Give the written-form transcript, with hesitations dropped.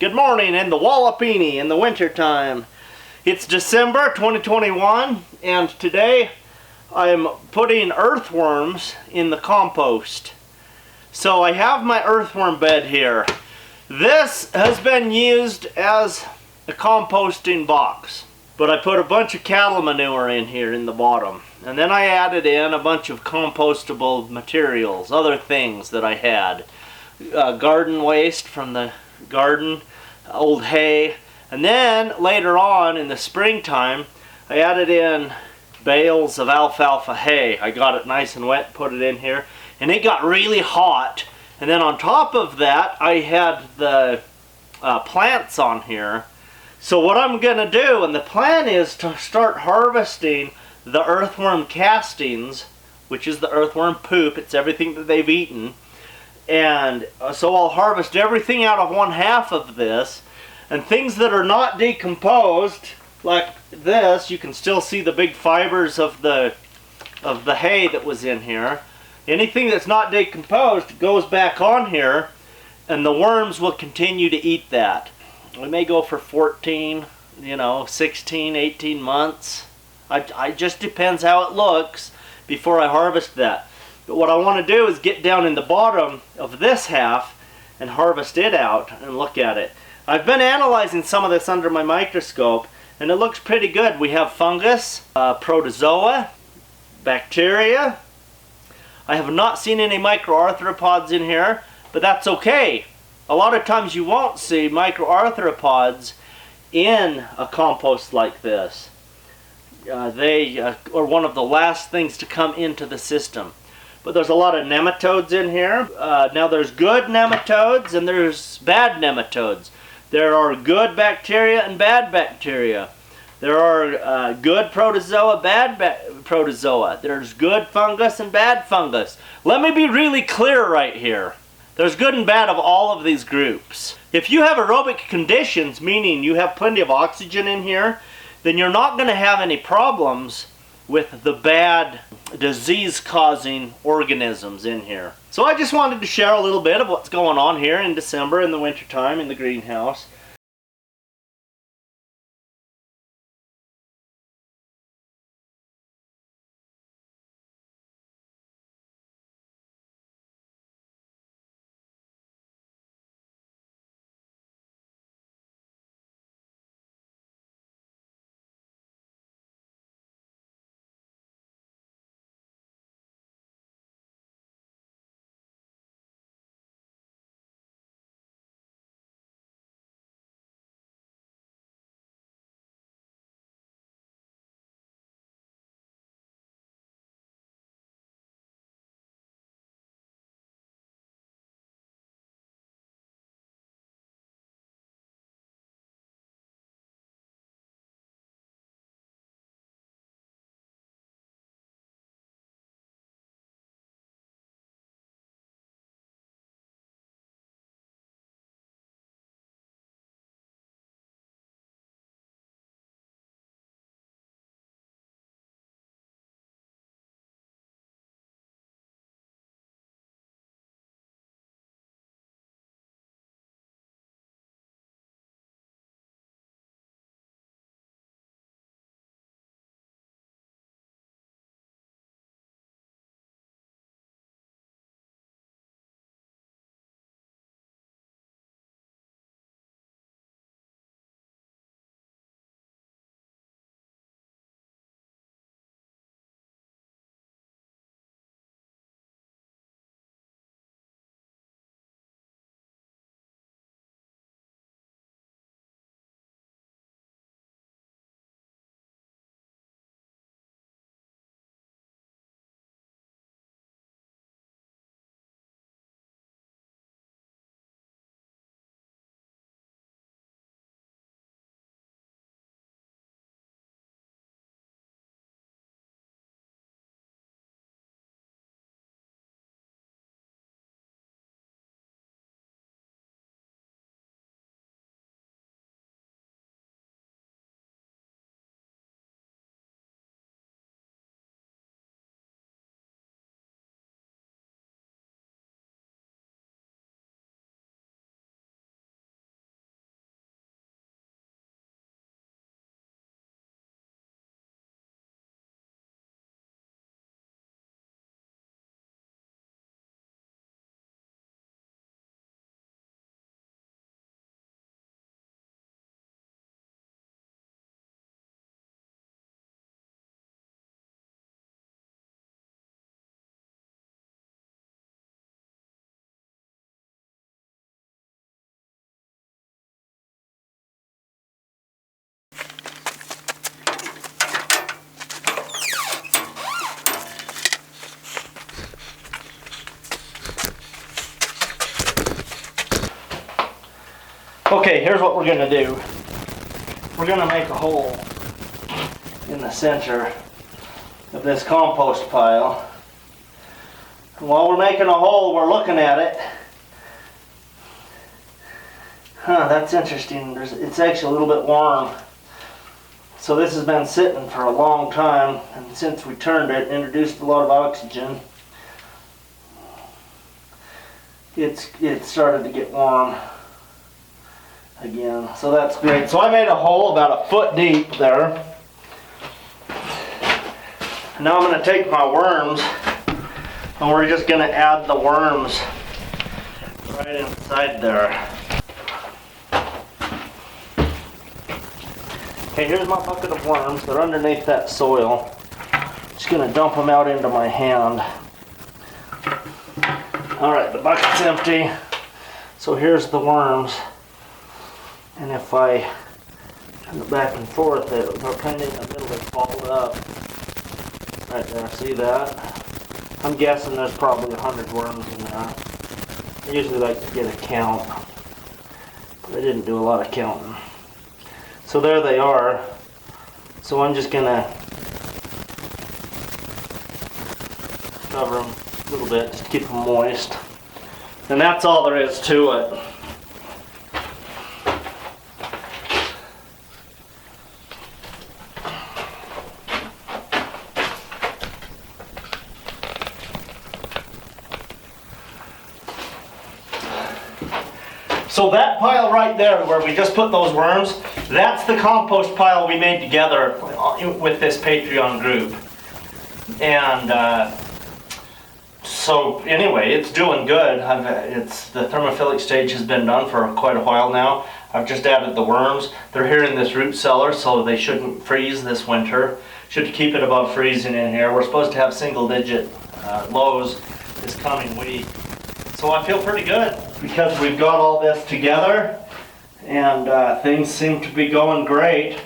Good morning in the Wallapini in the winter time. It's December 2021 and today I'm putting earthworms in the compost. So I have my earthworm bed here. This has been used as a composting box, but I put a bunch of cattle manure in here in the bottom, and then I added in a bunch of compostable materials, other things that I had. Garden waste from the garden, old hay, and then later on in the springtime I added in bales of alfalfa hay. I got it nice and wet, put it in here, and it got really hot. And then on top of that I had the plants on here. So what I'm gonna do, and the plan is to start harvesting the earthworm castings, which is the earthworm poop. It's everything that they've eaten. And so I'll harvest everything out of one half of this, and things that are not decomposed, like this, you can still see the big fibers of the hay that was in here. Anything that's not decomposed goes back on here, and the worms will continue to eat that. We may go for 14, 16, 18 months. I just depends how it looks before I harvest that. But what I want to do is get down in the bottom of this half and harvest it out and look at it. I've been analyzing some of this under my microscope, and it looks pretty good. We have fungus, protozoa, bacteria. I have not seen any microarthropods in here, but that's okay. A lot of times you won't see microarthropods in a compost like this. They are one of the last things to come into the system. But there's a lot of nematodes in here. Now there's good nematodes and there's bad nematodes. There are good bacteria and bad bacteria. There are good protozoa, bad protozoa. There's good fungus and bad fungus. Let me be really clear right here. There's good and bad of all of these groups. If you have aerobic conditions, meaning you have plenty of oxygen in here, then you're not going to have any problems with the bad disease-causing organisms in here. So I just wanted to share a little bit of what's going on here in December in the wintertime in the greenhouse. Okay, here's what we're gonna do. We're gonna make a hole in the center of this compost pile. And while we're making a hole, we're looking at it. Huh, that's interesting. It's actually a little bit warm. So this has been sitting for a long time, and since we turned it, introduced a lot of oxygen, it started to get warm again. So that's great. So I made a hole about a foot deep there. Now I'm going to take my worms, and we're just going to add the worms right inside there. Okay, here's my bucket of worms. They're underneath that soil. Just gonna dump them out into my hand. All right, the bucket's empty. So here's the worms. And if I turn it back and forth, they're kind of in the middle, they fold up. Right there, see that? I'm guessing there's probably 100 worms in there. I usually like to get a count, but I didn't do a lot of counting. So there they are. So I'm just gonna cover them a little bit just to keep them moist. And that's all there is to it. So that pile right there where we just put those worms, that's the compost pile we made together with this Patreon group. And so anyway, it's doing good. The thermophilic stage has been done for quite a while now. I've just added the worms. They're here in this root cellar, so they shouldn't freeze this winter. Should keep it above freezing in here. We're supposed to have single-digit lows this coming week. So I feel pretty good because we've got all this together, and things seem to be going great.